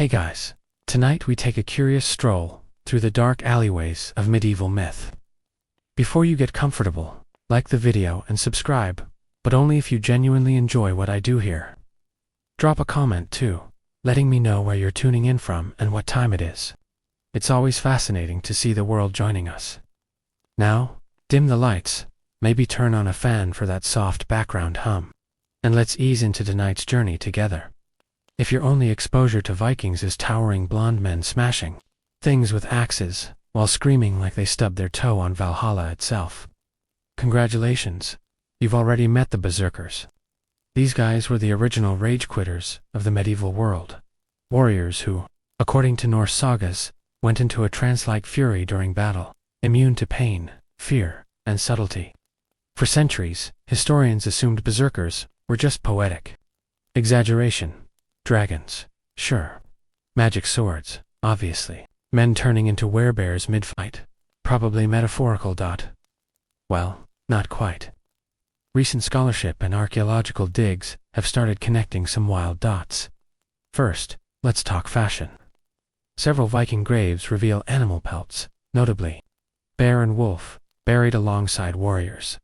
Hey guys, tonight we take a curious stroll through the dark alleyways of medieval myth. Before you get comfortable, like the video and subscribe, but only if you genuinely enjoy what I do here. Drop a comment too, letting me know where you're tuning in from and what time it is. It's always fascinating to see the world joining us. Now, dim the lights, maybe turn on a fan for that soft background hum, and let's ease into tonight's journey together. If your only exposure to Vikings is towering blonde men smashing things with axes while screaming like they stubbed their toe on Valhalla itself, congratulations, you've already met the berserkers. These guys were the original rage quitters of the medieval world, warriors who, according to Norse sagas, went into a trance-like fury during battle, immune to pain, fear, and subtlety. For centuries, historians assumed berserkers were just poetic exaggeration. Dragons, sure. Magic swords, obviously. Men turning into werebears mid-fight, probably metaphorical. Well, not quite. Recent scholarship and archaeological digs have started connecting some wild dots. First, let's talk fashion. Several Viking graves reveal animal pelts, notably bear and wolf, buried alongside warriors.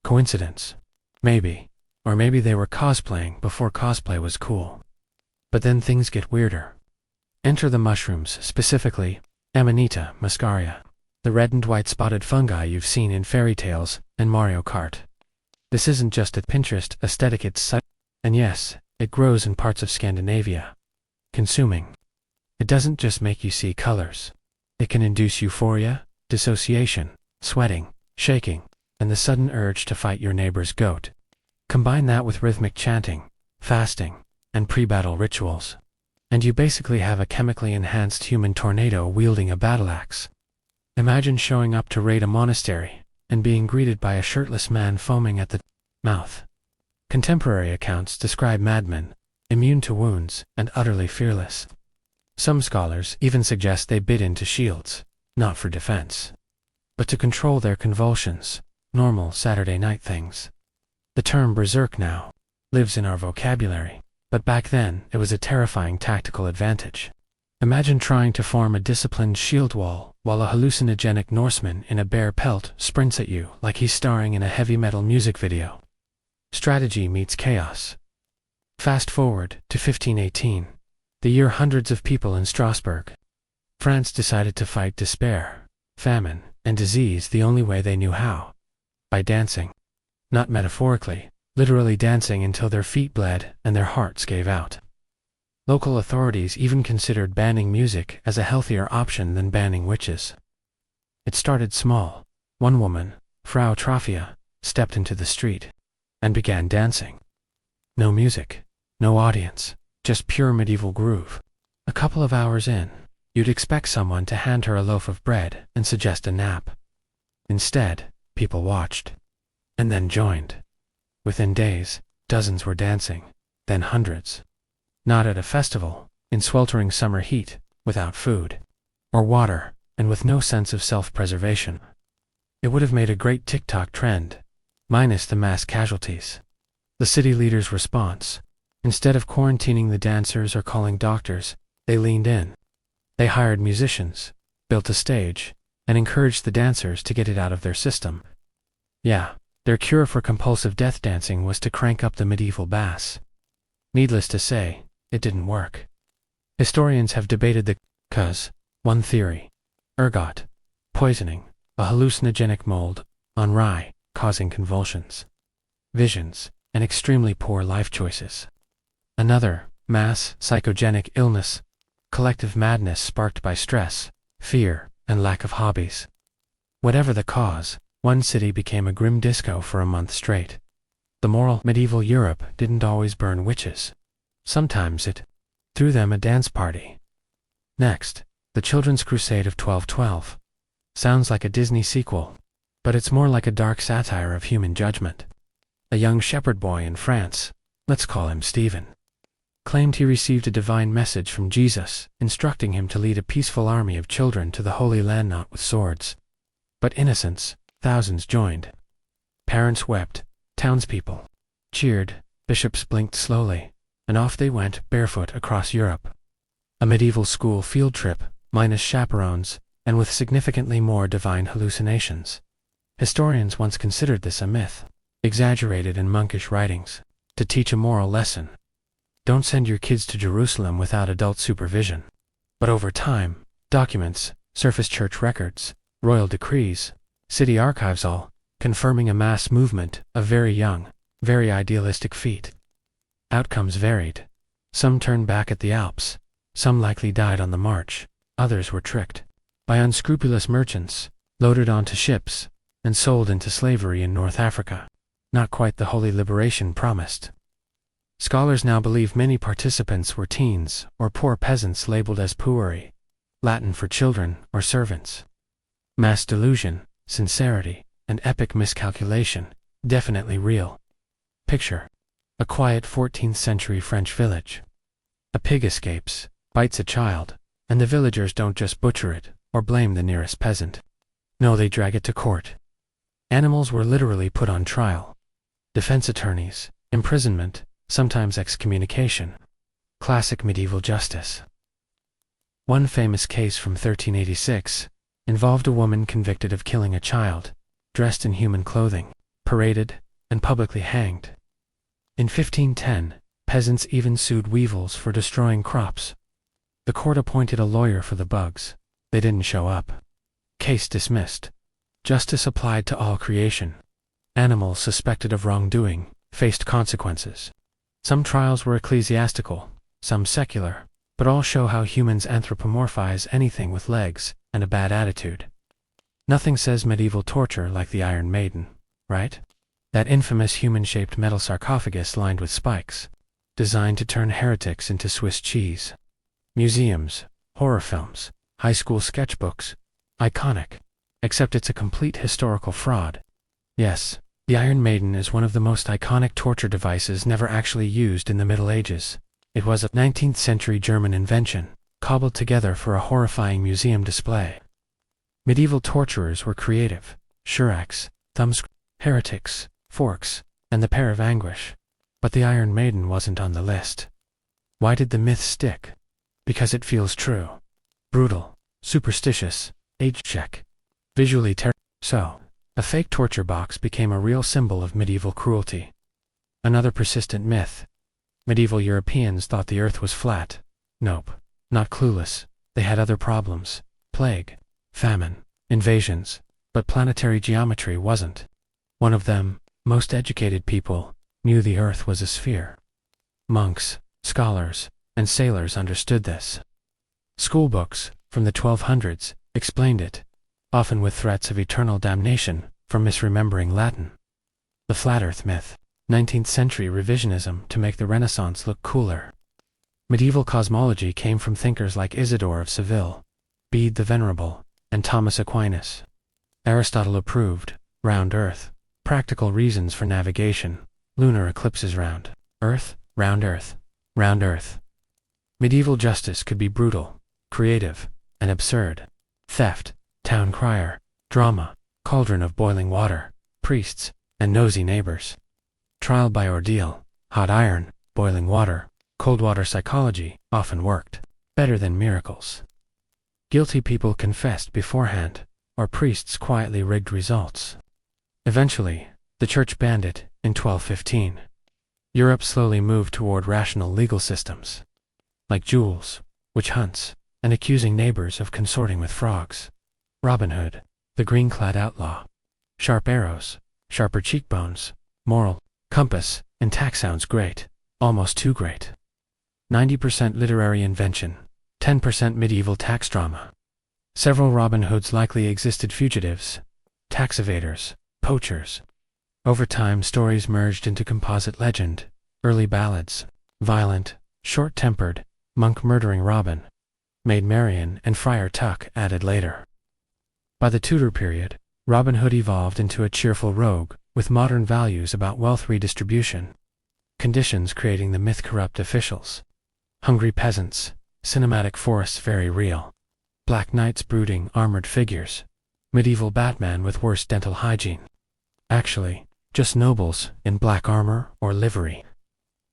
Coincidence? Maybe. Or maybe they were cosplaying before cosplay was cool. But then things get weirder. Enter the mushrooms, specifically Amanita muscaria, the red and white spotted fungi you've seen in fairy tales and Mario Kart. This isn't just a Pinterest aesthetic, and yes, it grows in parts of Scandinavia. Consuming. It doesn't just make you see colors. It can induce euphoria, dissociation, sweating, shaking, and the sudden urge to fight your neighbor's goat. Combine that with rhythmic chanting, fasting, and pre-battle rituals, and you basically have a chemically enhanced human tornado wielding a battle axe. Imagine showing up to raid a monastery and being greeted by a shirtless man foaming at the mouth. Contemporary accounts describe madmen, immune to wounds and utterly fearless. Some scholars even suggest they bit into shields, not for defense, but to control their convulsions, normal Saturday night things. The term berserk now lives in our vocabulary, but back then it was a terrifying tactical advantage. Imagine trying to form a disciplined shield wall while a hallucinogenic Norseman in a bear pelt sprints at you like he's starring in a heavy metal music video. Strategy meets chaos. Fast forward to 1518, the year hundreds of people in Strasbourg, France decided to fight despair, famine, and disease the only way they knew how: by dancing. Not metaphorically, literally dancing until their feet bled and their hearts gave out. Local authorities even considered banning music as a healthier option than banning witches. It started small. One woman, Frau Trophia, stepped into the street and began dancing. No music, no audience, just pure medieval groove. A couple of hours in, you'd expect someone to hand her a loaf of bread and suggest a nap. Instead, people watched, and then joined. Within days, dozens were dancing, then hundreds. Not at a festival, in sweltering summer heat, without food or water, and with no sense of self-preservation. It would have made a great TikTok trend, minus the mass casualties. The city leaders' response: instead of quarantining the dancers or calling doctors, they leaned in. They hired musicians, built a stage, and encouraged the dancers to get it out of their system. Yeah. Their cure for compulsive death dancing was to crank up the medieval bass. Needless to say, it didn't work. Historians have debated the cause. One theory: ergot, poisoning, a hallucinogenic mold, on rye, causing convulsions, visions, and extremely poor life choices. Another: mass psychogenic illness, collective madness sparked by stress, fear, and lack of hobbies. Whatever the cause, one city became a grim disco for a month straight. The moral medieval Europe didn't always burn witches. Sometimes it threw them a dance party. Next, the Children's Crusade of 1212. Sounds like a Disney sequel, but it's more like a dark satire of human judgment. A young shepherd boy in France, let's call him Stephen, claimed he received a divine message from Jesus, instructing him to lead a peaceful army of children to the Holy Land, not with swords, but innocence. Thousands joined. Parents wept, townspeople cheered, bishops blinked slowly, and off they went barefoot across Europe. A medieval school field trip, minus chaperones, and with significantly more divine hallucinations. Historians once considered this a myth, exaggerated in monkish writings, to teach a moral lesson. Don't send your kids to Jerusalem without adult supervision. But over time, documents, surface church records, royal decrees, city archives all confirming a mass movement of very young, very idealistic feet. Outcomes varied. Some turned back at the Alps, some likely died on the march, others were tricked by unscrupulous merchants, loaded onto ships, and sold into slavery in North Africa. Not quite the holy liberation promised. Scholars now believe many participants were teens or poor peasants labeled as pueri, Latin for children or servants. Mass delusion, sincerity, and epic miscalculation, definitely real. Picture: a quiet 14th century French village. A pig escapes, bites a child, and the villagers don't just butcher it or blame the nearest peasant. No, they drag it to court. Animals were literally put on trial. Defense attorneys, imprisonment, sometimes excommunication. Classic medieval justice. One famous case from 1386 involved a woman convicted of killing a child, dressed in human clothing, paraded, and publicly hanged. In 1510, peasants even sued weevils for destroying crops. The court appointed a lawyer for the bugs. They didn't show up. Case dismissed. Justice applied to all creation. Animals suspected of wrongdoing faced consequences. Some trials were ecclesiastical, some secular, but all show how humans anthropomorphize anything with legs and a bad attitude. Nothing says medieval torture like the Iron Maiden, right? That infamous human-shaped metal sarcophagus lined with spikes, designed to turn heretics into Swiss cheese. Museums, horror films, high school sketchbooks. Iconic. Except it's a complete historical fraud. Yes, the Iron Maiden is one of the most iconic torture devices never actually used in the Middle Ages. It was a 19th century German invention, cobbled together for a horrifying museum display. Medieval torturers were creative. Shurax, thumbscrews, heretics, forks, and the Pair of Anguish. But the Iron Maiden wasn't on the list. Why did the myth stick? Because it feels true. Brutal, superstitious, age check. Visually terrible. So, a fake torture box became a real symbol of medieval cruelty. Another persistent myth. Medieval Europeans thought the earth was flat. Nope. Not clueless. They had other problems. Plague, famine, invasions. But planetary geometry wasn't. One of them, most educated people, knew the earth was a sphere. Monks, scholars, and sailors understood this. Schoolbooks, from the 1200s, explained it, often with threats of eternal damnation for misremembering Latin. The flat earth myth, 19th century revisionism to make the Renaissance look cooler. Medieval cosmology came from thinkers like Isidore of Seville, Bede the Venerable, and Thomas Aquinas. Aristotle approved, round earth, practical reasons for navigation, lunar eclipses round earth, round earth, round earth. Medieval justice could be brutal, creative, and absurd. Theft, town crier, drama, cauldron of boiling water, priests, and nosy neighbors. Trial by ordeal, hot iron, boiling water, cold water psychology often worked better than miracles. Guilty people confessed beforehand, or priests quietly rigged results. Eventually, the church banned it in 1215. Europe slowly moved toward rational legal systems, like duels, witch hunts, and accusing neighbors of consorting with frogs. Robin Hood, the green-clad outlaw. Sharp arrows, sharper cheekbones, moral compass, and tax sounds great, almost too great. 90% literary invention, 10% medieval tax drama. Several Robin Hoods likely existed: fugitives, tax evaders, poachers. Over time, stories merged into composite legend, early ballads, violent, short-tempered, monk murdering Robin, Maid Marian, and Friar Tuck added later. By the Tudor period, Robin Hood evolved into a cheerful rogue with modern values about wealth redistribution. Conditions creating the myth: corrupt officials, hungry peasants, cinematic forests very real, black knights brooding armored figures, medieval Batman with worse dental hygiene. Actually, just nobles in black armor or livery.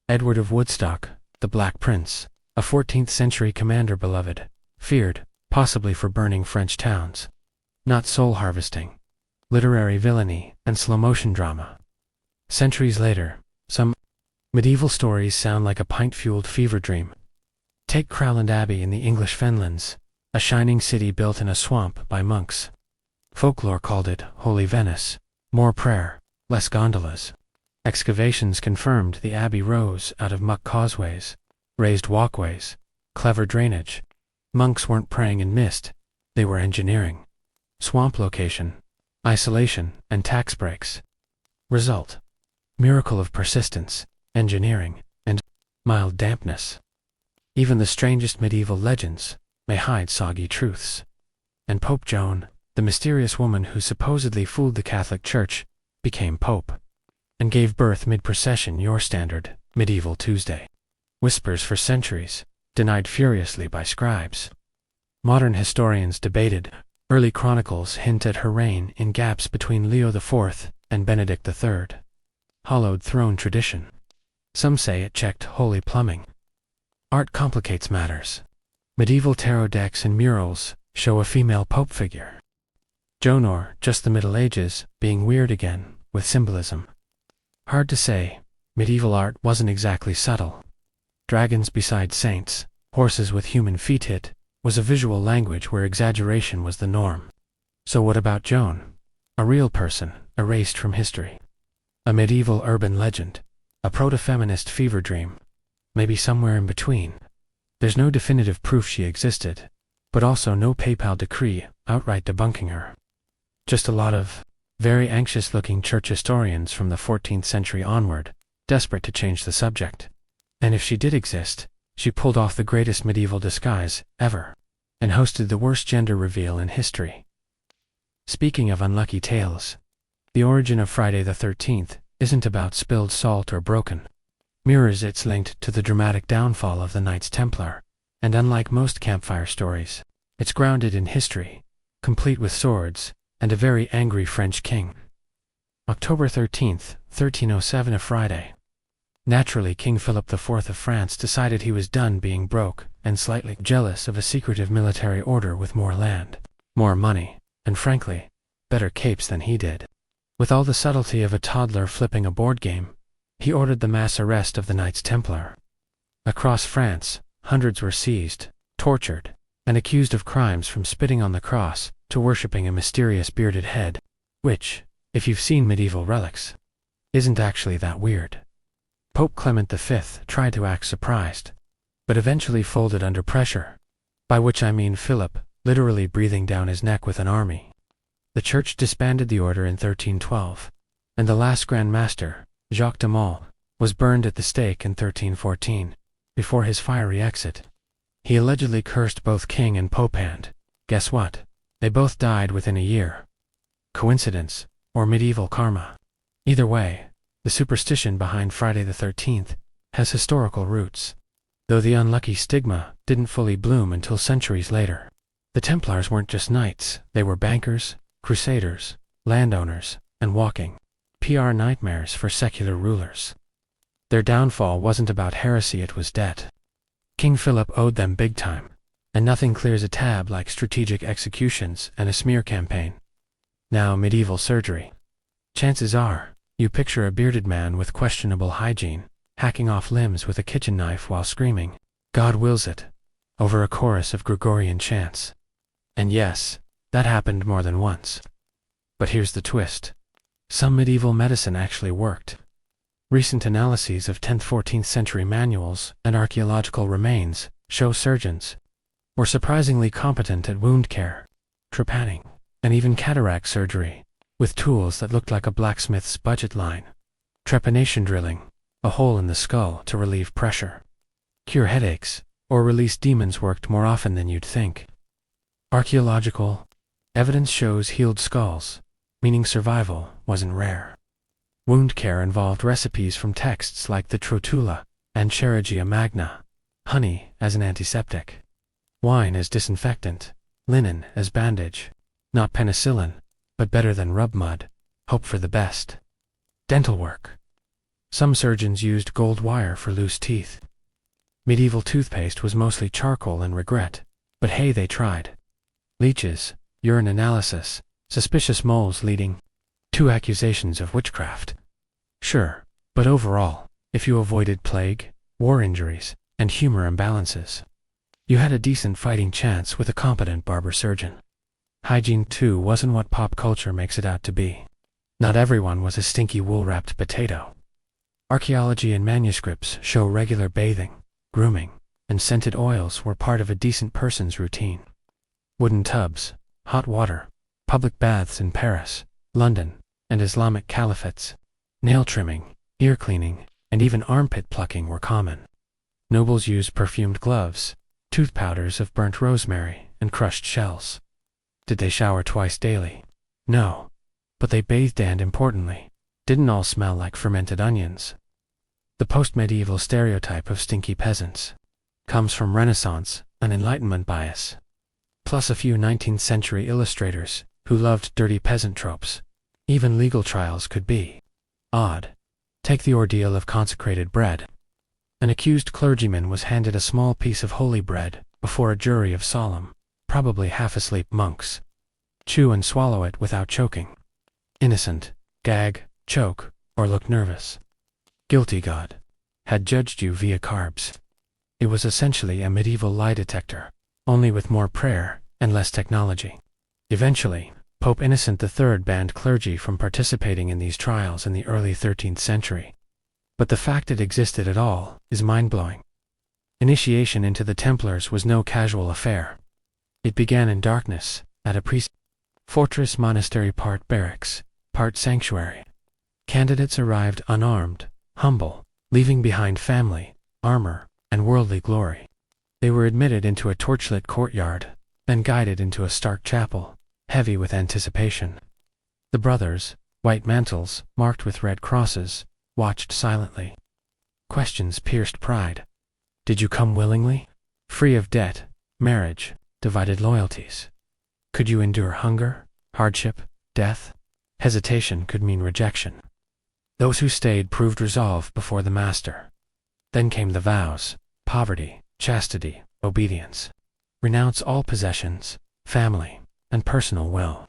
Edward of Woodstock, the Black Prince, a 14th century commander beloved, feared, possibly for burning French towns. Not soul harvesting, literary villainy, and slow-motion drama. Centuries later, some medieval stories sound like a pint-fueled fever dream. Take Crowland Abbey in the English Fenlands, a shining city built in a swamp by monks. Folklore called it Holy Venice, more prayer, less gondolas. Excavations confirmed the abbey rose out of muck causeways, raised walkways, clever drainage. Monks weren't praying in mist, they were engineering. Swamp location, isolation, and tax breaks. Result: miracle of persistence, engineering, and mild dampness. Even the strangest medieval legends may hide soggy truths. And Pope Joan, the mysterious woman who supposedly fooled the Catholic Church, became Pope, and gave birth mid-procession, your standard medieval Tuesday. Whispers for centuries, denied furiously by scribes. Modern historians debated. Early chronicles hint at her reign in gaps between Leo IV and Benedict III. Hollowed throne tradition. Some say it checked holy plumbing. Art complicates matters. Medieval tarot decks and murals show a female pope figure. Joan, or just the Middle Ages, being weird again, with symbolism. Hard to say, medieval art wasn't exactly subtle. Dragons beside saints, horses with human feet was a visual language where exaggeration was the norm. So what about Joan? A real person, erased from history. A medieval urban legend. A proto-feminist fever dream. Maybe somewhere in between. There's no definitive proof she existed, but also no papal decree outright debunking her. Just a lot of very anxious-looking church historians from the 14th century onward, desperate to change the subject. And if she did exist, she pulled off the greatest medieval disguise ever, and hosted the worst gender reveal in history. Speaking of unlucky tales, the origin of Friday the 13th isn't about spilled salt or broken mirrors. It's linked to the dramatic downfall of the Knights Templar, and unlike most campfire stories, it's grounded in history, complete with swords, and a very angry French king. October 13th, 1307, a Friday. Naturally, King Philip IV of France decided he was done being broke and slightly jealous of a secretive military order with more land, more money, and frankly, better capes than he did. With all the subtlety of a toddler flipping a board game, he ordered the mass arrest of the Knights Templar. Across France, hundreds were seized, tortured, and accused of crimes from spitting on the cross to worshipping a mysterious bearded head, which, if you've seen medieval relics, isn't actually that weird. Pope Clement V tried to act surprised, but eventually folded under pressure, by which I mean Philip literally breathing down his neck with an army. The Church disbanded the order in 1312, and the last Grand Master, Jacques de Maule, was burned at the stake in 1314, before his fiery exit. He allegedly cursed both king and pope, and guess what? They both died within a year. Coincidence, or medieval karma? Either way, the superstition behind Friday the 13th has historical roots, though the unlucky stigma didn't fully bloom until centuries later. The Templars weren't just knights, they were bankers, crusaders, landowners, and walking PR nightmares for secular rulers. Their downfall wasn't about heresy, it was debt. King Philip owed them big time, and nothing clears a tab like strategic executions and a smear campaign. Now medieval surgery. Chances are, you picture a bearded man with questionable hygiene, hacking off limbs with a kitchen knife while screaming, "God wills it," over a chorus of Gregorian chants. And yes, that happened more than once. But here's the twist. Some medieval medicine actually worked. Recent analyses of 10th-14th century manuals and archaeological remains show surgeons were surprisingly competent at wound care, trepanning, and even cataract surgery, with tools that looked like a blacksmith's budget line. Trepanation drilling, a hole in the skull to relieve pressure. Cure headaches, or release demons worked more often than you'd think. Archaeological evidence shows healed skulls, meaning survival wasn't rare. Wound care involved recipes from texts like the Trotula and Chirurgia Magna, honey as an antiseptic, wine as disinfectant, linen as bandage, not penicillin, but better than rub mud, hope for the best. Dental work. Some surgeons used gold wire for loose teeth. Medieval toothpaste was mostly charcoal and regret, but hey, they tried. Leeches, urine analysis, suspicious moles leading to accusations of witchcraft. Sure, but overall, if you avoided plague, war injuries, and humor imbalances, you had a decent fighting chance with a competent barber surgeon. Hygiene, too, wasn't what pop culture makes it out to be. Not everyone was a stinky wool-wrapped potato. Archaeology and manuscripts show regular bathing, grooming, and scented oils were part of a decent person's routine. Wooden tubs, hot water, public baths in Paris, London, and Islamic caliphates, nail trimming, ear cleaning, and even armpit plucking were common. Nobles used perfumed gloves, tooth powders of burnt rosemary, and crushed shells. Did they shower twice daily? No. But they bathed and, importantly, didn't all smell like fermented onions. The post-medieval stereotype of stinky peasants comes from Renaissance and Enlightenment bias, plus a few 19th century illustrators who loved dirty peasant tropes. Even legal trials could be odd. Take the ordeal of consecrated bread. An accused clergyman was handed a small piece of holy bread before a jury of solemn, probably half-asleep monks. Chew and swallow it without choking. Innocent, gag, choke, or look nervous. Guilty, God had judged you via carbs. It was essentially a medieval lie detector, only with more prayer and less technology. Eventually, Pope Innocent III banned clergy from participating in these trials in the early 13th century. But the fact it existed at all is mind-blowing. Initiation into the Templars was no casual affair. It began in darkness, at a priest fortress monastery, part barracks, part sanctuary. Candidates arrived unarmed, humble, leaving behind family, armor, and worldly glory. They were admitted into a torchlit courtyard, then guided into a stark chapel, heavy with anticipation. The brothers, white mantles marked with red crosses, watched silently. Questions pierced pride. Did you come willingly? Free of debt, marriage, divided loyalties? Could you endure hunger, hardship, death? Hesitation could mean rejection. Those who stayed proved resolve before the master. Then came the vows: poverty, chastity, obedience. Renounce all possessions, family, and personal will.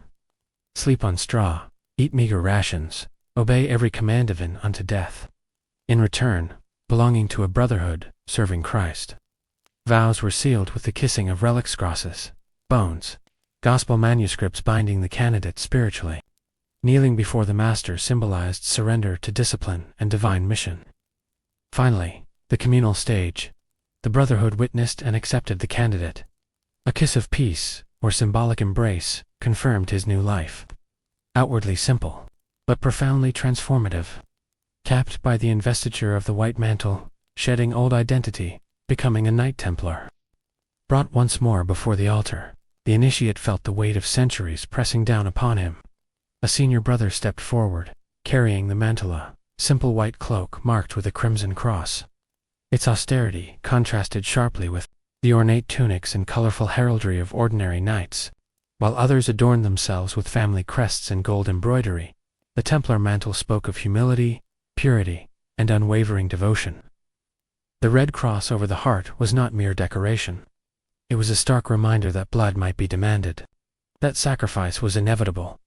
Sleep on straw, eat meager rations, obey every command even unto death. In return, belonging to a brotherhood, serving Christ. Vows were sealed with the kissing of relics crosses, bones, gospel manuscripts binding the candidate spiritually. Kneeling before the master symbolized surrender to discipline and divine mission. Finally, the communal stage. The brotherhood witnessed and accepted the candidate. A kiss of peace, or symbolic embrace, confirmed his new life. Outwardly simple, but profoundly transformative. Capped by the investiture of the white mantle, shedding old identity, becoming a Knight Templar. Brought once more before the altar, the initiate felt the weight of centuries pressing down upon him. A senior brother stepped forward, carrying the mantilla, simple white cloak marked with a crimson cross. Its austerity contrasted sharply with the ornate tunics and colorful heraldry of ordinary knights. While others adorned themselves with family crests and gold embroidery, the Templar mantle spoke of humility, purity, and unwavering devotion. The red cross over the heart was not mere decoration. It was a stark reminder that blood might be demanded, that sacrifice was inevitable.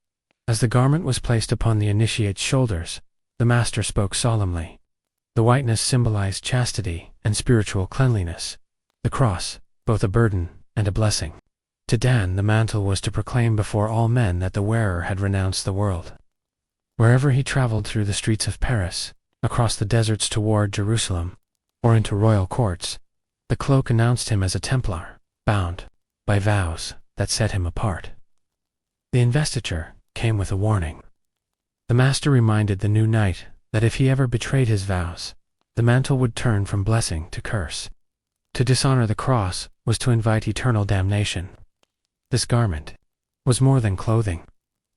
As the garment was placed upon the initiate's shoulders, the master spoke solemnly. The whiteness symbolized chastity and spiritual cleanliness, the cross, both a burden and a blessing. To Dan, the mantle was to proclaim before all men that the wearer had renounced the world. Wherever he traveled through the streets of Paris, across the deserts toward Jerusalem, or into royal courts, the cloak announced him as a Templar, bound by vows that set him apart. The investiture came with a warning. The master reminded the new knight that if he ever betrayed his vows, the mantle would turn from blessing to curse. To dishonor the cross was to invite eternal damnation. This garment was more than clothing.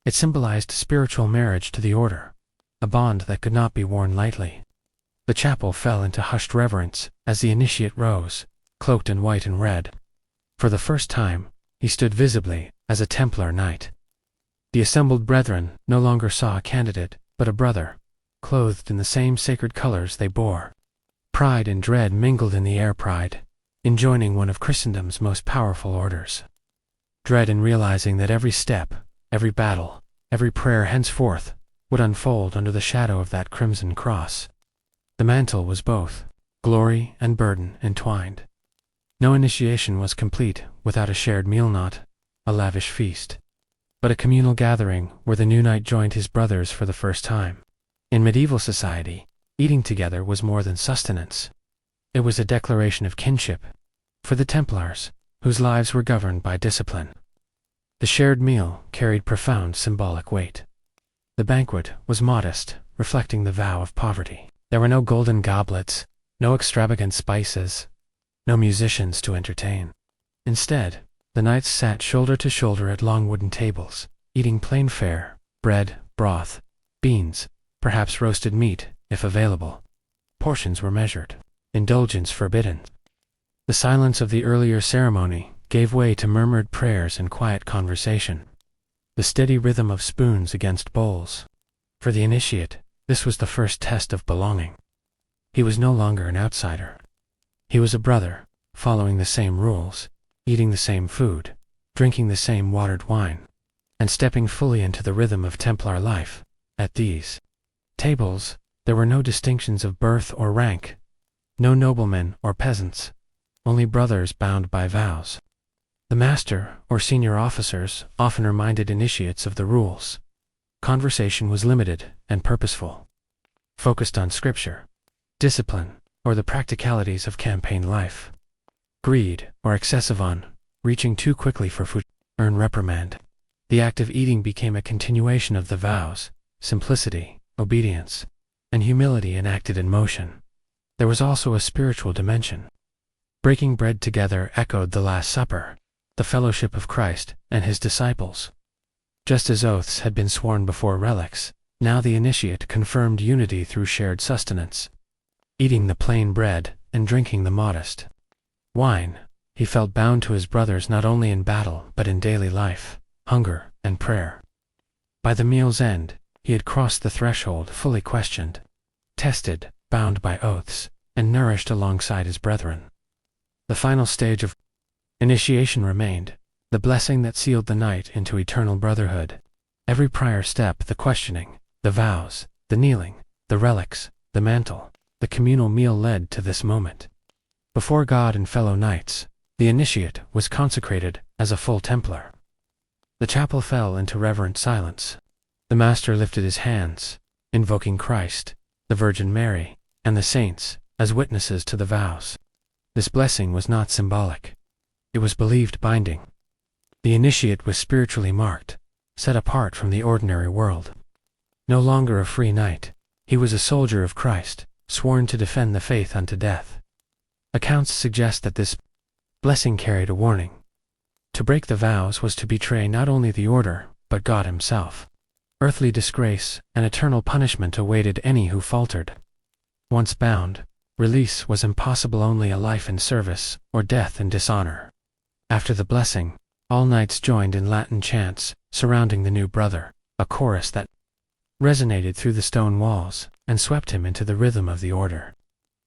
It symbolized spiritual marriage to the order, a bond that could not be worn lightly. The chapel fell into hushed reverence as the initiate rose, cloaked in white and red. For the first time, he stood visibly as a Templar knight. The assembled brethren no longer saw a candidate, but a brother, clothed in the same sacred colors they bore. Pride and dread mingled in the air. Pride in joining one of Christendom's most powerful orders. Dread in realizing that every step, every battle, every prayer henceforth would unfold under the shadow of that crimson cross. The mantle was both glory and burden entwined. No initiation was complete without a shared meal, not a lavish feast, but a communal gathering where the new knight joined his brothers for the first time. In medieval society, eating together was more than sustenance. It was a declaration of kinship. For the Templars, whose lives were governed by discipline, the shared meal carried profound symbolic weight. The banquet was modest, reflecting the vow of poverty. There were no golden goblets, no extravagant spices, no musicians to entertain. Instead, the knights sat shoulder to shoulder at long wooden tables, eating plain fare, bread, broth, beans, perhaps roasted meat, if available. Portions were measured, indulgence forbidden. The silence of the earlier ceremony gave way to murmured prayers and quiet conversation, the steady rhythm of spoons against bowls. For the initiate, this was the first test of belonging. He was no longer an outsider. He was a brother, following the same rules, eating the same food, drinking the same watered wine, and stepping fully into the rhythm of Templar life. At these tables, there were no distinctions of birth or rank, no noblemen or peasants, only brothers bound by vows. The master or senior officers often reminded initiates of the rules. Conversation was limited and purposeful, focused on scripture, discipline, or the practicalities of campaign life. Greed, or excessive on, reaching too quickly for food, earn reprimand. The act of eating became a continuation of the vows, simplicity, obedience, and humility enacted in motion. There was also a spiritual dimension. Breaking bread together echoed the Last Supper, the fellowship of Christ and his disciples. Just as oaths had been sworn before relics, now the initiate confirmed unity through shared sustenance. Eating the plain bread and drinking the modest wine, he felt bound to his brothers not only in battle but in daily life, hunger, and prayer. By the meal's end, he had crossed the threshold fully questioned, tested, bound by oaths, and nourished alongside his brethren. The final stage of initiation remained, the blessing that sealed the knight into eternal brotherhood. Every prior step, the questioning, the vows, the kneeling, the relics, the mantle, the communal meal led to this moment. Before God and fellow knights, the initiate was consecrated as a full Templar. The chapel fell into reverent silence. The master lifted his hands, invoking Christ, the Virgin Mary, and the saints as witnesses to the vows. This blessing was not symbolic. It was believed binding. The initiate was spiritually marked, set apart from the ordinary world. No longer a free knight, he was a soldier of Christ, sworn to defend the faith unto death. Accounts suggest that this blessing carried a warning. To break the vows was to betray not only the order, but God himself. Earthly disgrace and eternal punishment awaited any who faltered. Once bound, release was impossible, only a life in service or death in dishonor. After the blessing, all knights joined in Latin chants surrounding the new brother, a chorus that resonated through the stone walls and swept him into the rhythm of the order.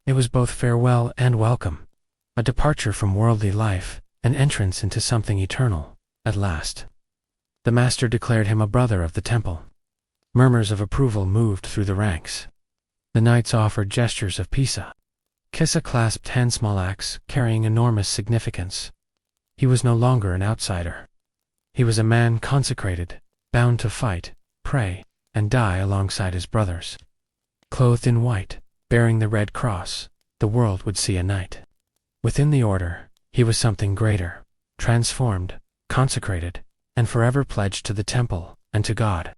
It was both farewell and welcome, a departure from worldly life, an entrance into something eternal, at last. The master declared him a brother of the temple. Murmurs of approval moved through the ranks. The knights offered gestures of Pisa. Kissa clasped hands, small acts carrying enormous significance. He was no longer an outsider. He was a man consecrated, bound to fight, pray, and die alongside his brothers. Clothed in white, bearing the red cross, the world would see a knight. Within the order, he was something greater, transformed, consecrated, and forever pledged to the temple and to God.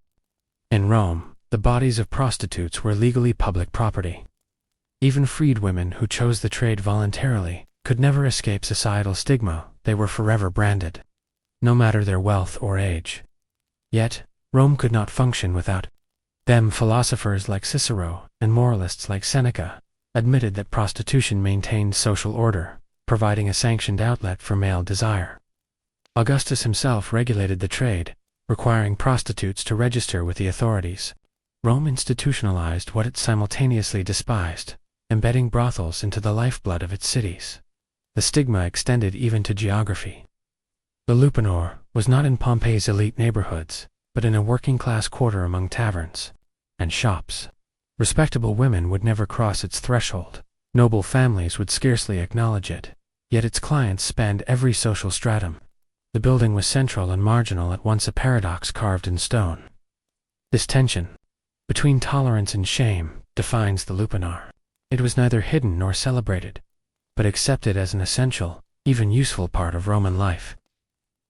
In Rome, the bodies of prostitutes were legally public property. Even freed women who chose the trade voluntarily could never escape societal stigma. They were forever branded, no matter their wealth or age. Yet, Rome could not function without them. Philosophers like Cicero and moralists like Seneca admitted that prostitution maintained social order, providing a sanctioned outlet for male desire. Augustus himself regulated the trade, requiring prostitutes to register with the authorities. Rome institutionalized what it simultaneously despised, embedding brothels into the lifeblood of its cities. The stigma extended even to geography. The lupanor was not in Pompeii's elite neighborhoods, but in a working-class quarter among taverns and shops. Respectable women would never cross its threshold. Noble families would scarcely acknowledge it, yet its clients spanned every social stratum. The building was central and marginal, at once a paradox carved in stone. This tension between tolerance and shame defines the lupanar. It was neither hidden nor celebrated, but accepted as an essential, even useful part of Roman life.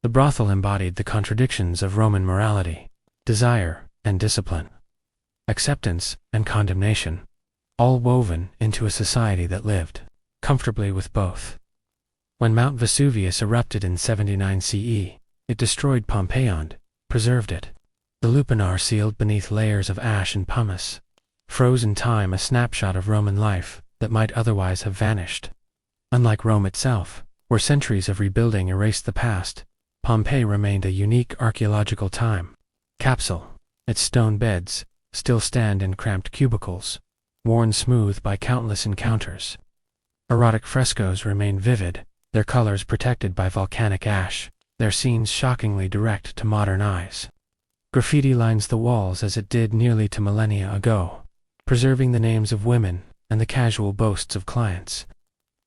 The brothel embodied the contradictions of Roman morality, desire and discipline, acceptance and condemnation, all woven into a society that lived comfortably with both. When Mount Vesuvius erupted in 79 CE, it destroyed Pompeii and preserved it. The lupanar, sealed beneath layers of ash and pumice, froze in time, a snapshot of Roman life that might otherwise have vanished. Unlike Rome itself, where centuries of rebuilding erased the past, Pompeii remained a unique archaeological time capsule. Its stone beds still stand in cramped cubicles, worn smooth by countless encounters. Erotic frescoes remain vivid, their colors protected by volcanic ash, their scenes shockingly direct to modern eyes. Graffiti lines the walls as it did nearly 2 millennia ago, preserving the names of women and the casual boasts of clients.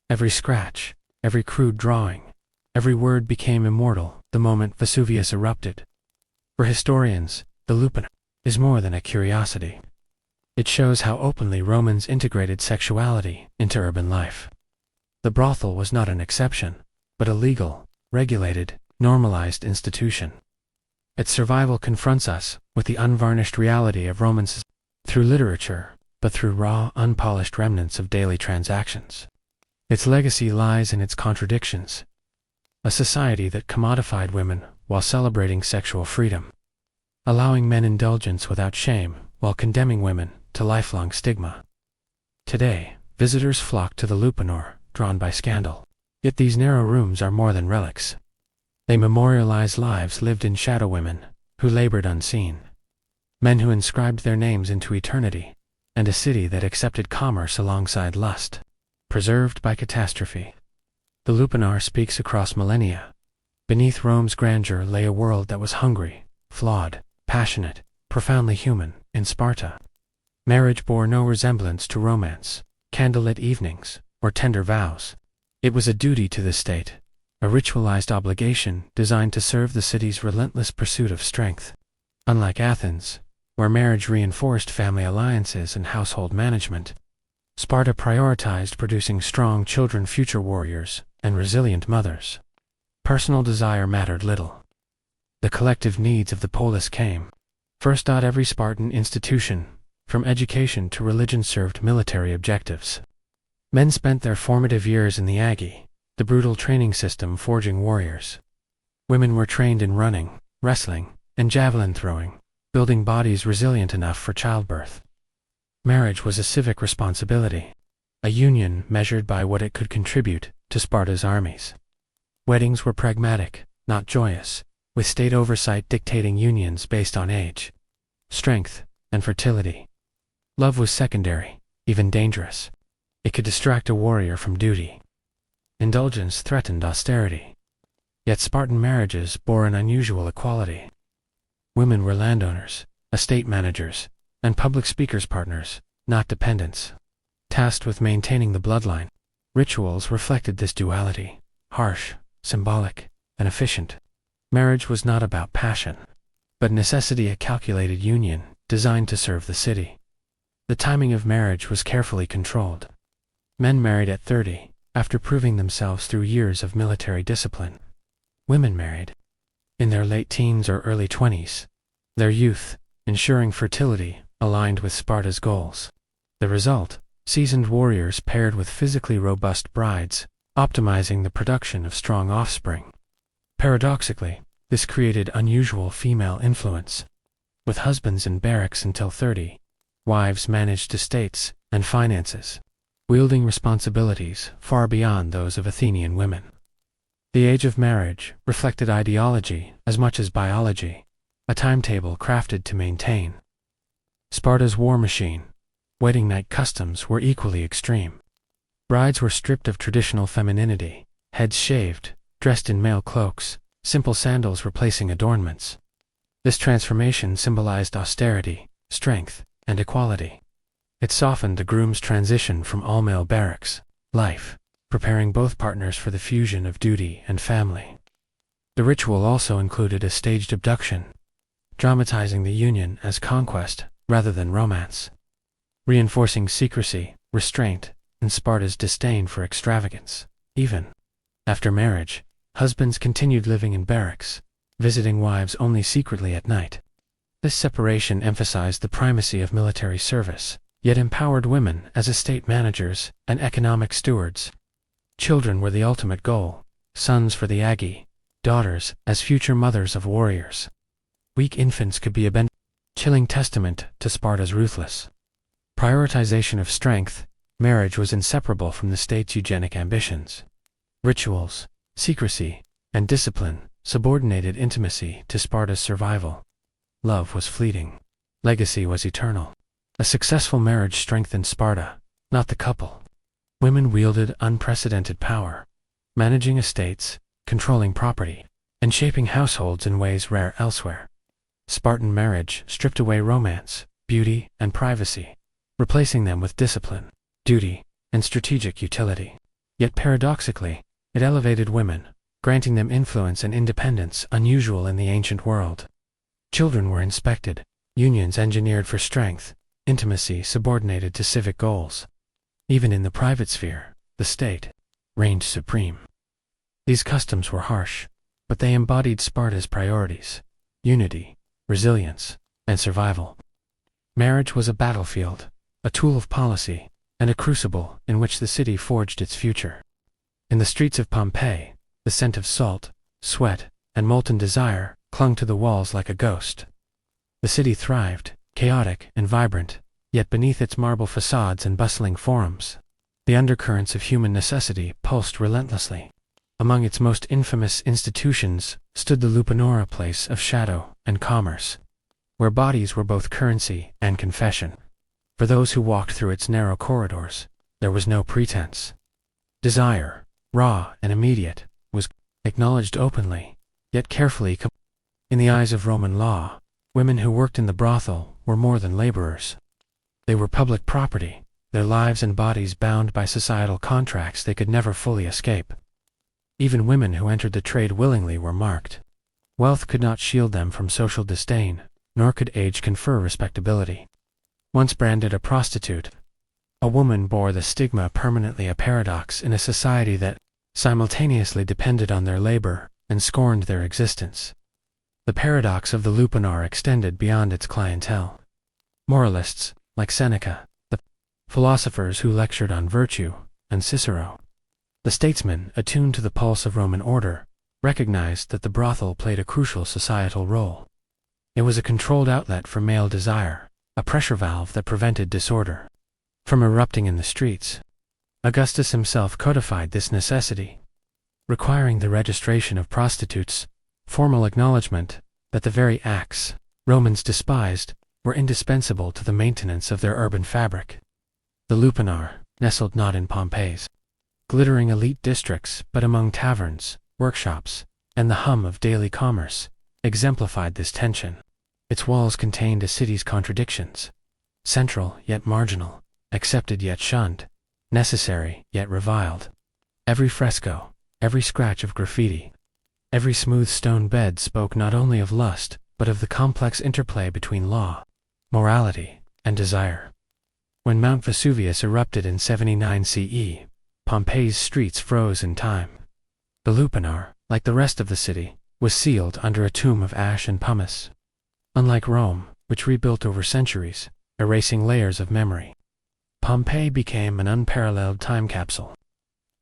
Every scratch, every crude drawing, every word became immortal the moment Vesuvius erupted. For historians, the lupanar is more than a curiosity. It shows how openly Romans integrated sexuality into urban life. The brothel was not an exception, but a legal, regulated, normalized institution. Its survival confronts us with the unvarnished reality of Roman society through literature, but through raw, unpolished remnants of daily transactions. Its legacy lies in its contradictions. A society that commodified women while celebrating sexual freedom, allowing men indulgence without shame while condemning women to lifelong stigma. Today, visitors flock to the lupanor, drawn by scandal. Yet these narrow rooms are more than relics. They memorialize lives lived in shadow, women who labored unseen, men who inscribed their names into eternity, and a city that accepted commerce alongside lust, preserved by catastrophe. The lupanar speaks across millennia. Beneath Rome's grandeur lay a world that was hungry, flawed, passionate, profoundly human. In Sparta, marriage bore no resemblance to romance, candlelit evenings, or tender vows. It was a duty to the state, a ritualized obligation designed to serve the city's relentless pursuit of strength. Unlike Athens, where marriage reinforced family alliances and household management, Sparta prioritized producing strong children, future warriors, and resilient mothers. Personal desire mattered little. The collective needs of the polis came first. Every Spartan institution, from education to religion, served military objectives. Men spent their formative years in the agi, the brutal training system forging warriors. Women were trained in running, wrestling, and javelin throwing, building bodies resilient enough for childbirth. Marriage was a civic responsibility, a union measured by what it could contribute to Sparta's armies. Weddings were pragmatic, not joyous, with state oversight dictating unions based on age, strength, and fertility. Love was secondary, even dangerous. It could distract a warrior from duty. Indulgence threatened austerity. Yet Spartan marriages bore an unusual equality. Women were landowners, estate managers, and public speakers' partners, not dependents, tasked with maintaining the bloodline. Rituals reflected this duality, harsh, symbolic, and efficient. Marriage was not about passion, but necessity, a calculated union designed to serve the city. The timing of marriage was carefully controlled. Men married at 30, after proving themselves through years of military discipline. Women married in their late teens or early 20s, their youth ensuring fertility aligned with Sparta's goals. The result, seasoned warriors paired with physically robust brides, optimizing the production of strong offspring. Paradoxically, this created unusual female influence. With husbands in barracks until 30, wives managed estates and finances, wielding responsibilities far beyond those of Athenian women. The age of marriage reflected ideology as much as biology, a timetable crafted to maintain. Sparta's war machine, Wedding night customs were equally extreme. Brides were stripped of traditional femininity, heads shaved, dressed in male cloaks, simple sandals replacing adornments. This transformation symbolized austerity, strength, and equality. It softened the groom's transition from all-male barracks life, preparing both partners for the fusion of duty and family. The ritual also included a staged abduction, dramatizing the union as conquest rather than romance, reinforcing secrecy, restraint, and Sparta's disdain for extravagance. Even after marriage, husbands continued living in barracks, visiting wives only secretly at night. This separation emphasized the primacy of military service, yet empowered women as estate managers and economic stewards. Children were the ultimate goal, sons for the Agi, daughters as future mothers of warriors. Weak infants could be a chilling testament to Sparta's ruthless prioritization of strength. Marriage was inseparable from the state's eugenic ambitions. Rituals, secrecy, and discipline subordinated intimacy to Sparta's survival. Love was fleeting. Legacy was eternal. A successful marriage strengthened Sparta, not the couple. Women wielded unprecedented power, managing estates, controlling property, and shaping households in ways rare elsewhere. Spartan marriage stripped away romance, beauty, and privacy, replacing them with discipline, duty, and strategic utility. Yet paradoxically, it elevated women, granting them influence and independence unusual in the ancient world. Children were inspected, unions engineered for strength, intimacy subordinated to civic goals. Even in the private sphere, the state reigned supreme. These customs were harsh, but they embodied Sparta's priorities: unity, resilience, and survival. Marriage was a battlefield, a tool of policy, and a crucible in which the city forged its future. In the streets of Pompeii, the scent of salt, sweat, and molten desire clung to the walls like a ghost. The city thrived, chaotic and vibrant, yet beneath its marble facades and bustling forums, the undercurrents of human necessity pulsed relentlessly. Among its most infamous institutions stood the Lupanora, place of shadow and commerce, where bodies were both currency and confession. For those who walked through its narrow corridors, there was no pretense. Desire, raw and immediate, was acknowledged openly, yet carefully. In the eyes of Roman law, women who worked in the brothel were more than laborers. They were public property, their lives and bodies bound by societal contracts they could never fully escape. Even women who entered the trade willingly were marked. Wealth could not shield them from social disdain, nor could age confer respectability. Once branded a prostitute, a woman bore the stigma, permanently a paradox in a society that simultaneously depended on their labor and scorned their existence. The paradox of the Lupanar extended beyond its clientele. Moralists, like Seneca, the philosophers who lectured on virtue, and Cicero, the statesmen attuned to the pulse of Roman order, recognized that the brothel played a crucial societal role. It was a controlled outlet for male desire, a pressure valve that prevented disorder from erupting in the streets. Augustus himself codified this necessity, requiring the registration of prostitutes, formal acknowledgement that the very acts Romans despised were indispensable to the maintenance of their urban fabric. The Lupanar, nestled not in Pompeii's glittering elite districts but among taverns, workshops, and the hum of daily commerce, exemplified this tension. Its walls contained a city's contradictions: central yet marginal, accepted yet shunned, necessary yet reviled. Every fresco, every scratch of graffiti, every smooth stone bed spoke not only of lust, but of the complex interplay between law, morality, and desire. When Mount Vesuvius erupted in 79 CE, Pompeii's streets froze in time. The Lupanar, like the rest of the city, was sealed under a tomb of ash and pumice. Unlike Rome, which rebuilt over centuries, erasing layers of memory, Pompeii became an unparalleled time capsule.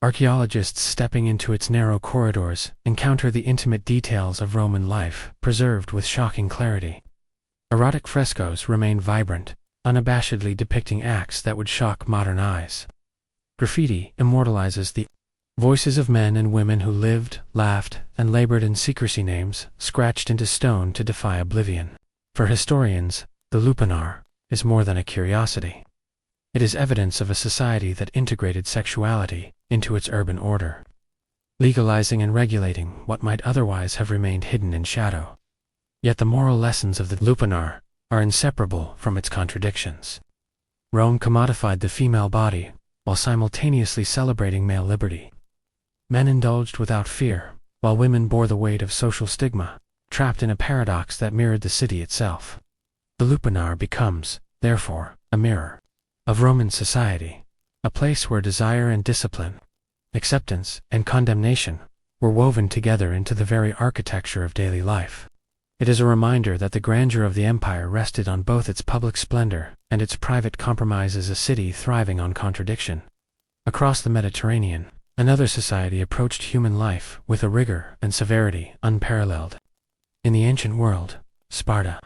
Archaeologists stepping into its narrow corridors encounter the intimate details of Roman life, preserved with shocking clarity. Erotic frescoes remain vibrant, unabashedly depicting acts that would shock modern eyes. Graffiti immortalizes the voices of men and women who lived, laughed, and labored in secrecy, names scratched into stone to defy oblivion. For historians, the Lupanar is more than a curiosity. It is evidence of a society that integrated sexuality into its urban order, legalizing and regulating what might otherwise have remained hidden in shadow. Yet the moral lessons of the lupanar are inseparable from its contradictions. Rome commodified the female body while simultaneously celebrating male liberty. Men indulged without fear, while women bore the weight of social stigma, trapped in a paradox that mirrored the city itself. The lupanar becomes, therefore, a mirror of Roman society, a place where desire and discipline, acceptance and condemnation were woven together into the very architecture of daily life. It is a reminder that the grandeur of the empire rested on both its public splendor and its private compromise as a city thriving on contradiction. Across the Mediterranean, another society approached human life with a rigor and severity unparalleled. In the ancient world, Sparta.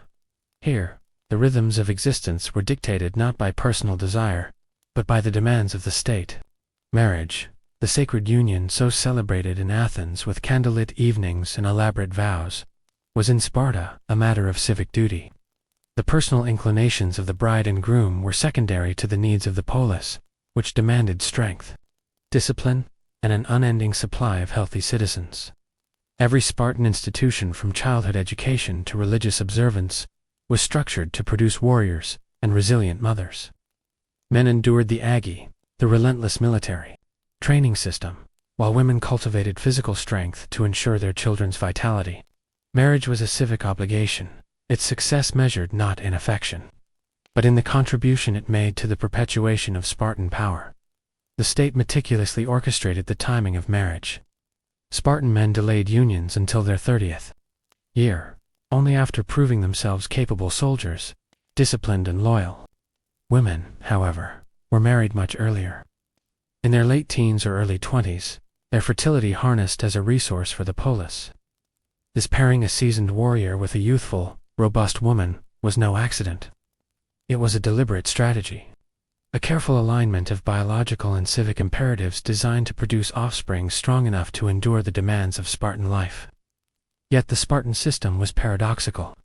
Here, the rhythms of existence were dictated not by personal desire, but by the demands of the state. Marriage, the sacred union so celebrated in Athens with candlelit evenings and elaborate vows, was in Sparta a matter of civic duty. The personal inclinations of the bride and groom were secondary to the needs of the polis, which demanded strength, discipline, and an unending supply of healthy citizens. Every Spartan institution, from childhood education to religious observance, was structured to produce warriors and resilient mothers. Men endured the agi, the relentless military training system, while women cultivated physical strength to ensure their children's vitality. Marriage was a civic obligation, its success measured not in affection, but in the contribution it made to the perpetuation of Spartan power. The state meticulously orchestrated the timing of marriage. Spartan men delayed unions until their 30th year, only after proving themselves capable soldiers, disciplined and loyal. Women, however, were married much earlier. In their late teens or early 20s, their fertility harnessed as a resource for the polis. This pairing a seasoned warrior with a youthful, robust woman was no accident. It was a deliberate strategy, a careful alignment of biological and civic imperatives designed to produce offspring strong enough to endure the demands of Spartan life. Yet the Spartan system was paradoxical.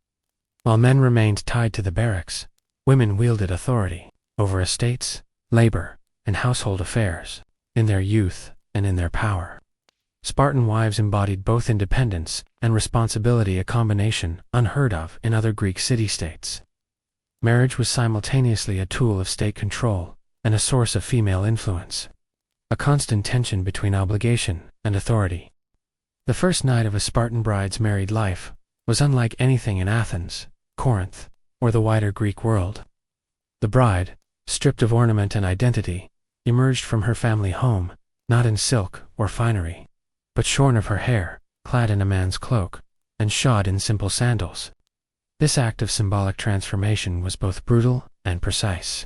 While men remained tied to the barracks, women wielded authority over estates, labor, and household affairs, in their youth and in their power. Spartan wives embodied both independence and responsibility, a combination unheard of in other Greek city-states. Marriage was simultaneously a tool of state control and a source of female influence, a constant tension between obligation and authority. The first night of a Spartan bride's married life was unlike anything in Athens, Corinth, or the wider Greek world. The bride, stripped of ornament and identity, emerged from her family home, not in silk or finery, but shorn of her hair, clad in a man's cloak, and shod in simple sandals. This act of symbolic transformation was both brutal and precise.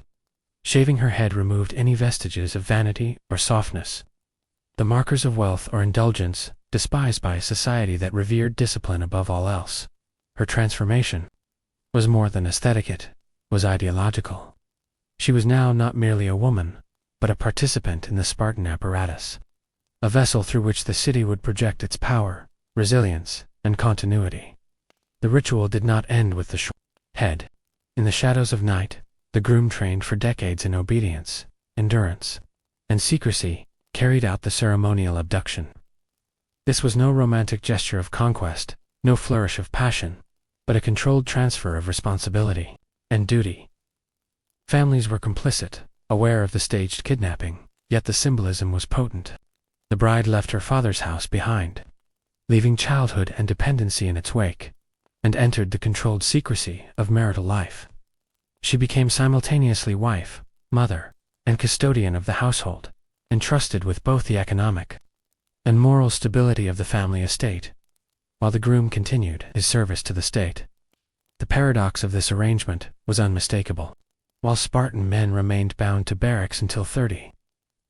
Shaving her head removed any vestiges of vanity or softness, the markers of wealth or indulgence, despised by a society that revered discipline above all else. Her transformation was more than aesthetic, it was ideological. She was now not merely a woman, but a participant in the Spartan apparatus, a vessel through which the city would project its power, resilience, and continuity. The ritual did not end with the head. In the shadows of night, the groom, trained for decades in obedience, endurance, and secrecy, carried out the ceremonial abduction. This was no romantic gesture of conquest, no flourish of passion, but a controlled transfer of responsibility and duty. Families were complicit, aware of the staged kidnapping, yet the symbolism was potent. The bride left her father's house behind, leaving childhood and dependency in its wake, and entered the controlled secrecy of marital life. She became simultaneously wife, mother, and custodian of the household, entrusted with both the economic and moral stability of the family estate, while the groom continued his service to the state. The paradox of this arrangement was unmistakable. While Spartan men remained bound to barracks until 30,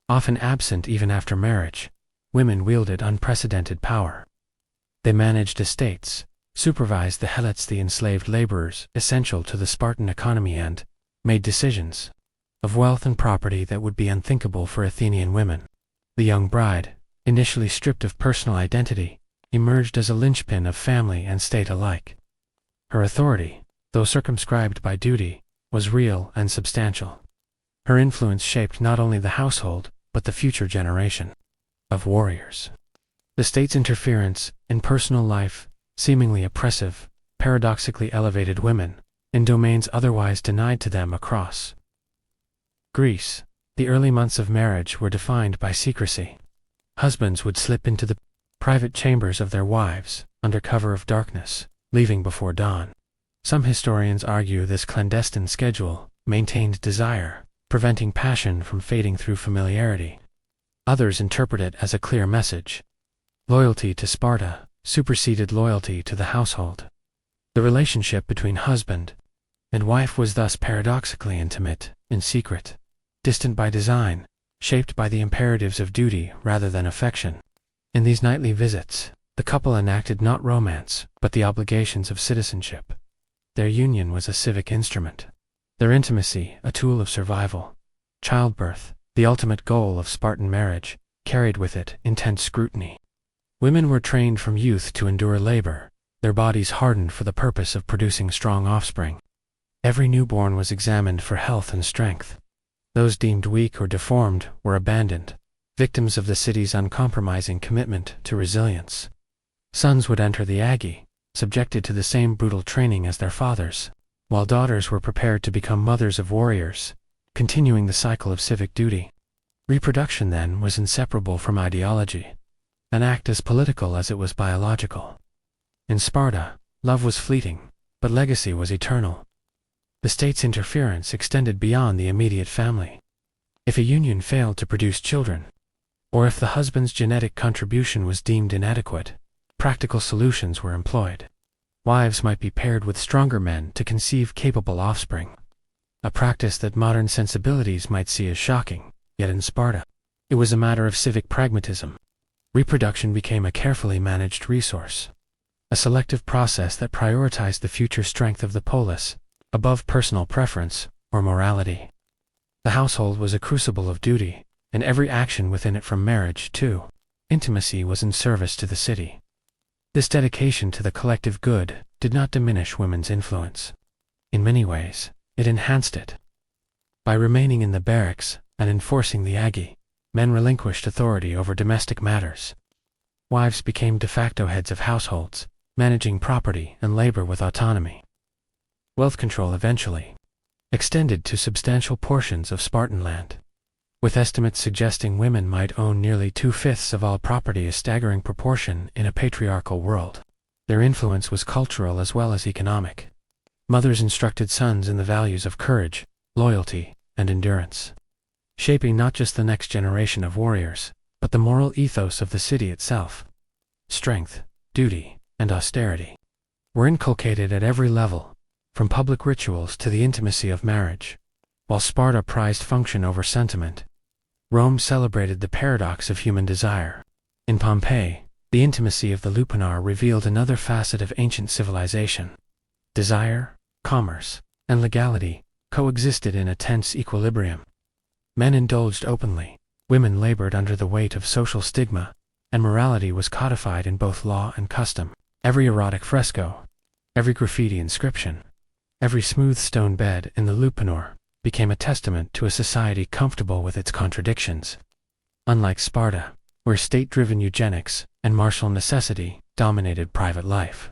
often absent even after marriage, women wielded unprecedented power. They managed estates, supervised the helots, the enslaved laborers essential to the Spartan economy, and made decisions of wealth and property that would be unthinkable for Athenian women. The young bride, initially stripped of personal identity, emerged as a linchpin of family and state alike. Her authority, though circumscribed by duty, was real and substantial. Her influence shaped not only the household, but the future generation of warriors. The state's interference in personal life, seemingly oppressive, paradoxically elevated women in domains otherwise denied to them across Greece. The early months of marriage were defined by secrecy. Husbands would slip into the private chambers of their wives under cover of darkness, leaving before dawn. Some historians argue this clandestine schedule maintained desire, preventing passion from fading through familiarity. Others interpret it as a clear message. Loyalty to Sparta superseded loyalty to the household. The relationship between husband and wife was thus paradoxically intimate, in secret, distant by design, shaped by the imperatives of duty rather than affection. In these nightly visits, the couple enacted not romance, but the obligations of citizenship. Their union was a civic instrument. Their intimacy, a tool of survival. Childbirth, the ultimate goal of Spartan marriage, carried with it intense scrutiny. Women were trained from youth to endure labor, their bodies hardened for the purpose of producing strong offspring. Every newborn was examined for health and strength. Those deemed weak or deformed were abandoned, victims of the city's uncompromising commitment to resilience. Sons would enter the Agi, subjected to the same brutal training as their fathers, while daughters were prepared to become mothers of warriors, continuing the cycle of civic duty. Reproduction then was inseparable from ideology, an act as political as it was biological. In Sparta, love was fleeting, but legacy was eternal. The state's interference extended beyond the immediate family. If a union failed to produce children, or if the husband's genetic contribution was deemed inadequate, practical solutions were employed. Wives might be paired with stronger men to conceive capable offspring, a practice that modern sensibilities might see as shocking, yet in Sparta, it was a matter of civic pragmatism. Reproduction became a carefully managed resource, a selective process that prioritized the future strength of the polis above personal preference or morality. The household was a crucible of duty, and every action within it from marriage to intimacy was in service to the city. This dedication to the collective good did not diminish women's influence. In many ways, it enhanced it. By remaining in the barracks and enforcing the Agi, men relinquished authority over domestic matters. Wives became de facto heads of households, managing property and labor with autonomy. Wealth control eventually extended to substantial portions of Spartan land, with estimates suggesting women might own nearly 2/5 of all property, a staggering proportion in a patriarchal world. Their influence was cultural as well as economic. Mothers instructed sons in the values of courage, loyalty, and endurance, shaping not just the next generation of warriors, but the moral ethos of the city itself. Strength, duty, and austerity were inculcated at every level, from public rituals to the intimacy of marriage. While Sparta prized function over sentiment, Rome celebrated the paradox of human desire. In Pompeii, the intimacy of the lupanar revealed another facet of ancient civilization. Desire, commerce, and legality coexisted in a tense equilibrium. Men indulged openly, women labored under the weight of social stigma, and morality was codified in both law and custom. Every erotic fresco, every graffiti inscription, every smooth stone bed in the lupanar became a testament to a society comfortable with its contradictions. Unlike Sparta, where state-driven eugenics and martial necessity dominated private life,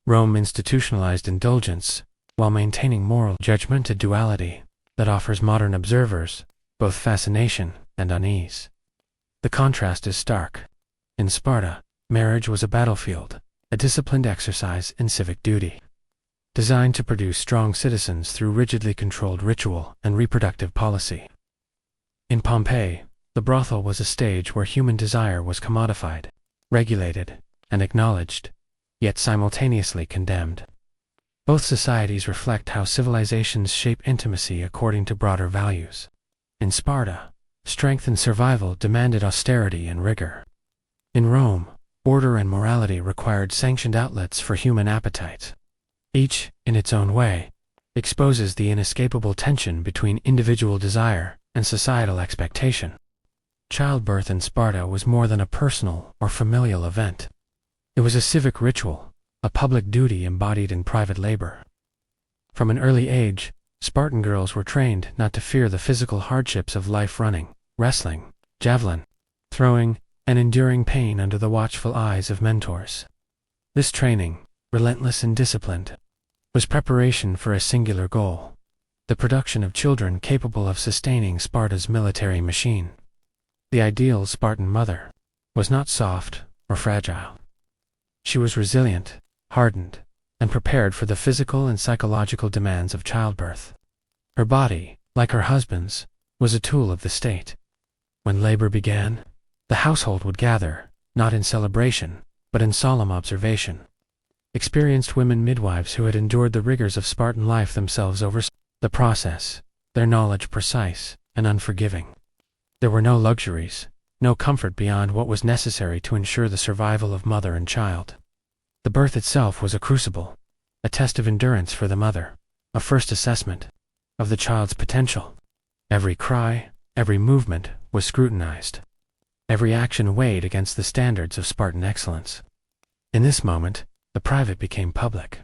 Rome institutionalized indulgence while maintaining moral judgment, a duality that offers modern observers both fascination and unease. The contrast is stark. In Sparta, marriage was a battlefield, a disciplined exercise in civic duty, designed to produce strong citizens through rigidly controlled ritual and reproductive policy. In Pompeii, the brothel was a stage where human desire was commodified, regulated, and acknowledged, yet simultaneously condemned. Both societies reflect how civilizations shape intimacy according to broader values. In Sparta, strength and survival demanded austerity and rigor. In Rome, order and morality required sanctioned outlets for human appetite. Each, in its own way, exposes the inescapable tension between individual desire and societal expectation. Childbirth in Sparta was more than a personal or familial event. It was a civic ritual, a public duty embodied in private labor. From an early age, Spartan girls were trained not to fear the physical hardships of life: running, wrestling, javelin throwing, and enduring pain under the watchful eyes of mentors. This training, relentless and disciplined, was preparation for a singular goal: the production of children capable of sustaining Sparta's military machine. The ideal Spartan mother was not soft or fragile. She was resilient, hardened, and prepared for the physical and psychological demands of childbirth. Her body, like her husband's, was a tool of the state. When labor began, the household would gather, not in celebration, but in solemn observation. Experienced women midwives who had endured the rigors of Spartan life themselves oversaw the process, their knowledge precise and unforgiving. There were no luxuries, no comfort beyond what was necessary to ensure the survival of mother and child. The birth itself was a crucible, a test of endurance for the mother, a first assessment of the child's potential. Every cry, every movement was scrutinized. Every action weighed against the standards of Spartan excellence. In this moment, the private became public.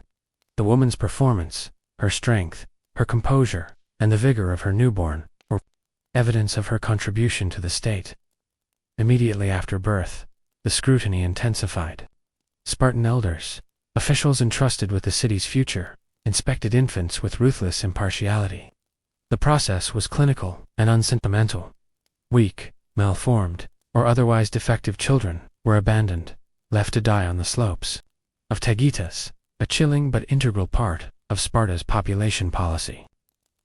The woman's performance, her strength, her composure, and the vigor of her newborn were evidence of her contribution to the state. Immediately after birth, the scrutiny intensified. Spartan elders, officials entrusted with the city's future, inspected infants with ruthless impartiality. The process was clinical and unsentimental. Weak, malformed, or otherwise defective children were abandoned, left to die on the slopes of Tagitas, a chilling but integral part of Sparta's population policy.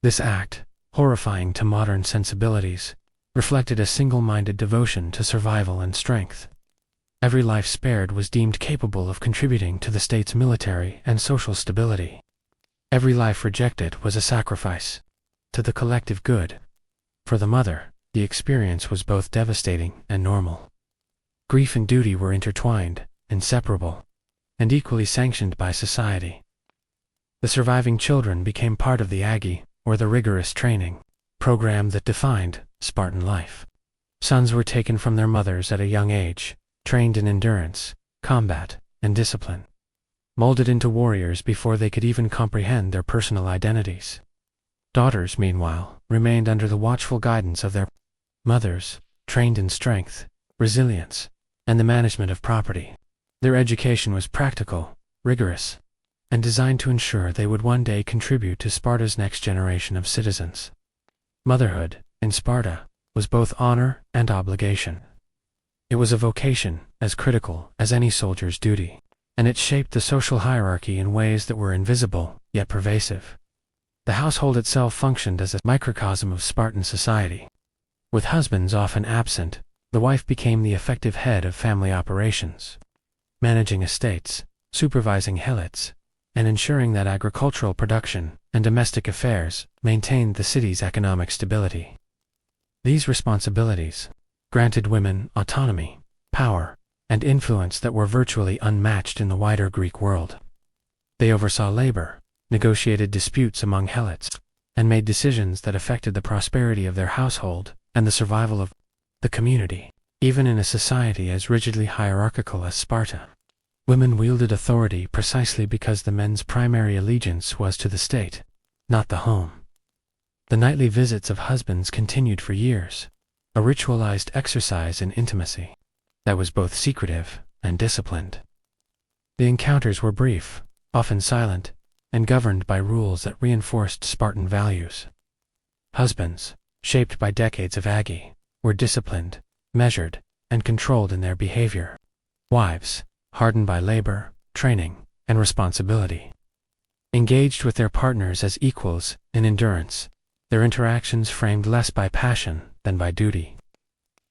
This act, horrifying to modern sensibilities, reflected a single-minded devotion to survival and strength. Every life spared was deemed capable of contributing to the state's military and social stability. Every life rejected was a sacrifice to the collective good. For the mother, the experience was both devastating and normal. Grief and duty were intertwined, inseparable, and equally sanctioned by society. The surviving children became part of the Aggie, or the rigorous training program that defined Spartan life. Sons were taken from their mothers at a young age, trained in endurance, combat, and discipline, molded into warriors before they could even comprehend their personal identities. Daughters, meanwhile, remained under the watchful guidance of their mothers, trained in strength, resilience, and the management of property. Their education was practical, rigorous, and designed to ensure they would one day contribute to Sparta's next generation of citizens. Motherhood, in Sparta, was both honor and obligation. It was a vocation as critical as any soldier's duty, and it shaped the social hierarchy in ways that were invisible, yet pervasive. The household itself functioned as a microcosm of Spartan society. With husbands often absent, the wife became the effective head of family operations, managing estates, supervising helots, and ensuring that agricultural production and domestic affairs maintained the city's economic stability. These responsibilities granted women autonomy, power, and influence that were virtually unmatched in the wider Greek world. They oversaw labor, negotiated disputes among helots, and made decisions that affected the prosperity of their household and the survival of the community. Even in a society as rigidly hierarchical as Sparta, women wielded authority precisely because the men's primary allegiance was to the state, not the home. The nightly visits of husbands continued for years, a ritualized exercise in intimacy that was both secretive and disciplined. The encounters were brief, often silent, and governed by rules that reinforced Spartan values. Husbands, shaped by decades of Aggie, were disciplined, measured, and controlled in their behavior. Wives, hardened by labor, training, and responsibility, engaged with their partners as equals in endurance, their interactions framed less by passion than by duty.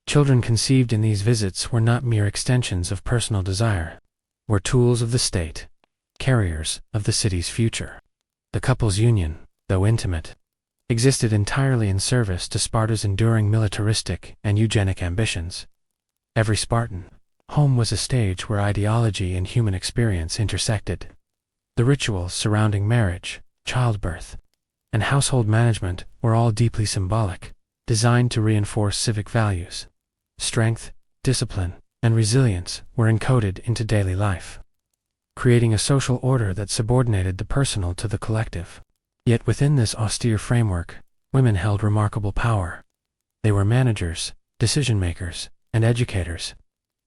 Children conceived in these visits were not mere extensions of personal desire, were tools of the state, carriers of the city's future. The couple's union, though intimate, existed entirely in service to Sparta's enduring militaristic and eugenic ambitions. Every Spartan home was a stage where ideology and human experience intersected. The rituals surrounding marriage, childbirth, and household management were all deeply symbolic, designed to reinforce civic values. Strength, discipline, and resilience were encoded into daily life, creating a social order that subordinated the personal to the collective. Yet within this austere framework, women held remarkable power. They were managers, decision-makers, and educators.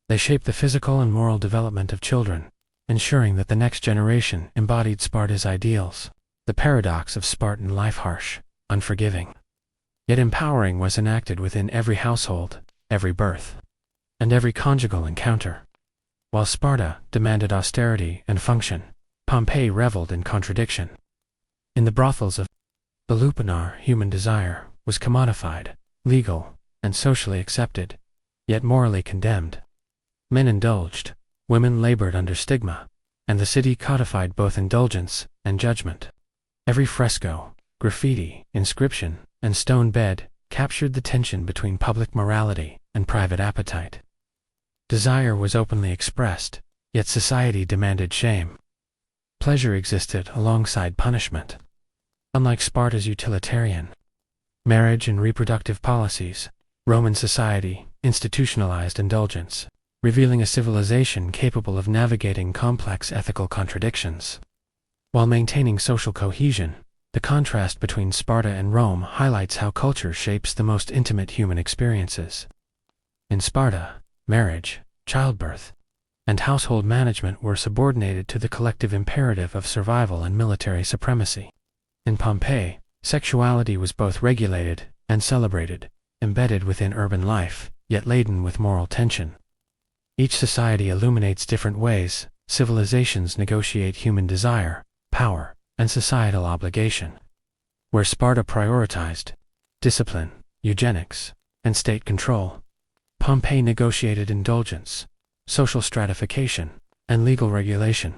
They shaped the physical and moral development of children, ensuring that the next generation embodied Sparta's ideals. The paradox of Spartan life: harsh, unforgiving, yet empowering, was enacted within every household, every birth, and every conjugal encounter. While Sparta demanded austerity and function, Pompeii reveled in contradiction. In the brothels of the lupanar, human desire was commodified, legal, and socially accepted, yet morally condemned. Men indulged, women labored under stigma, and the city codified both indulgence and judgment. Every fresco, graffiti, inscription, and stone bed captured the tension between public morality and private appetite. Desire was openly expressed, yet society demanded shame. Pleasure existed alongside punishment. Unlike Sparta's utilitarian marriage and reproductive policies, Roman society institutionalized indulgence, revealing a civilization capable of navigating complex ethical contradictions. While maintaining social cohesion, the contrast between Sparta and Rome highlights how culture shapes the most intimate human experiences. In Sparta, marriage, childbirth, and household management were subordinated to the collective imperative of survival and military supremacy. In Pompeii, sexuality was both regulated and celebrated, embedded within urban life, yet laden with moral tension. Each society illuminates different ways civilizations negotiate human desire, power, and societal obligation. Where Sparta prioritized discipline, eugenics, and state control, Pompeii negotiated indulgence, social stratification, and legal regulation.